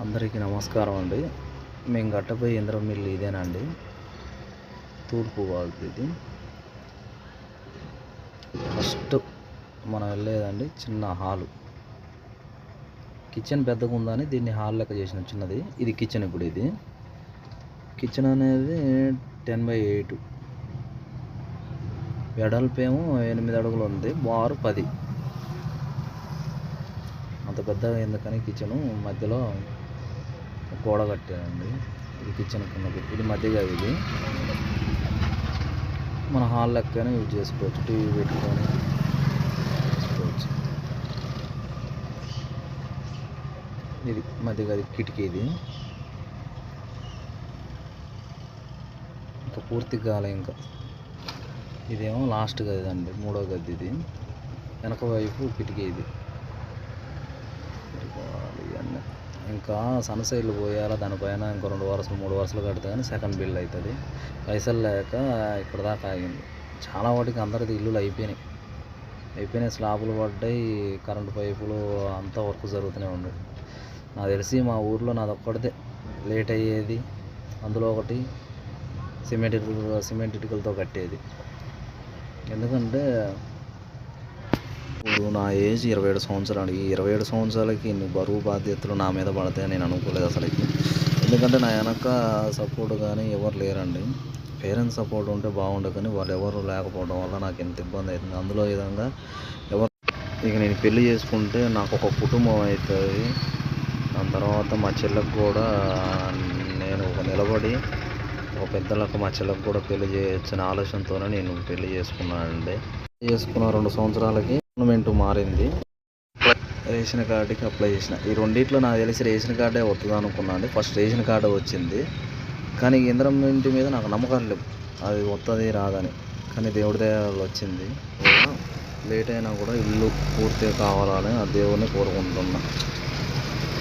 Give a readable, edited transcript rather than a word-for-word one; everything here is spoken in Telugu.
అందరికీ నమస్కారం అండి. మేము కట్టబోయే యంత్రం మిల్లు ఇదేనండి. తూర్పు వాల్ది ఇది. ఫస్ట్ మనం వెళ్ళేదండి చిన్న హాలు. కిచెన్ పెద్దగా ఉందని దీన్ని హాల్ లెక్క చేసిన చిన్నది. ఇది కిచెన్. ఇప్పుడు ఇది కిచెన్ అనేది 10x8, వెడల్పేమో 8 అడుగులు ఉంది, బారు 10. అంత పెద్దగా ఎందుకని కిచెను మధ్యలో గోడ కట్టానండి. ఇది కిచెన్ కిందకి. ఇది మధ్యగా ఇది మన హాల్ లెక్కనే యూజ్ చేసుకోవచ్చు. టీవీ పెట్టుకొని చేసుకోవచ్చు. ఇది మధ్యగా కిటికీ. ఇది ఇంకా పూర్తి కాలే. ఇంకా ఇదేమో లాస్ట్ గది అండి, 3వ గది. ఇది వెనక వైపు కిటికీ. ఇది ఇవన్నీ ఇంకా సన్సైడ్లు పోయాలా దానిపైన. ఇంకో 2 వరుసలు 3 వరుసలు కడితే కానీ సెకండ్ బిల్డ్ అవుతుంది. పైసలు లేక ఇక్కడ దాకా ఆగింది. చాలా వాటికి అందరిది ఇల్లులు అయిపోయినాయి. స్లాబులు పడ్డాయి, కరెంటు పైపులు అంతా వర్క్ జరుగుతూనే ఉంది. నాకు తెలిసి మా ఊర్లో నాదొక్కడితే లేట్ అయ్యేది. అందులో ఒకటి సిమెంట్ ఇటుకలతో కట్టేది. ఎందుకంటే ఇప్పుడు నా ఏజ్ 27 సంవత్సరాలు. ఈ 27 సంవత్సరాలకి ఇన్ని బరువు బాధ్యతలు నా మీద పడతాయని నేను అనుకోలేదు అసలుకి. ఎందుకంటే నా వెనక సపోర్ట్ కానీ ఎవరు లేరండి. పేరెంట్స్ సపోర్ట్ ఉంటే బాగుండు, కానీ వాళ్ళు ఎవరు లేకపోవడం వల్ల నాకు ఎంత ఇబ్బంది అవుతుంది. అందులో విధంగా ఇక నేను పెళ్లి చేసుకుంటే నాకు ఒక కుటుంబం అవుతుంది. దాని తర్వాత మా చెల్లకు కూడా నేను నిలబడి ఒక పెద్దలకు మా చెల్లకు కూడా పెళ్లి చేయొచ్చని ఆలోచనతోనే నేను పెళ్లి చేసుకున్నానండి. 2 సంవత్సరాలకి గవర్నమెంట్ మారింది. రేషన్ కార్డుకి అప్లై చేసిన. ఈ రెండిట్లో నాకు తెలిసి రేషన్ కార్డే వస్తుంది అనుకున్నాను. ఫస్ట్ రేషన్ కార్డు వచ్చింది, కానీ ఇందిరం ఇంటి మీద నాకు నమ్మకం లేవు, అది వస్తుంది రాదని. కానీ దేవుడి దయ వచ్చింది. లేట్ అయినా కూడా ఇల్లు పూర్తిగా కావాలని ఆ దేవుడిని కోరుకుంటున్నా.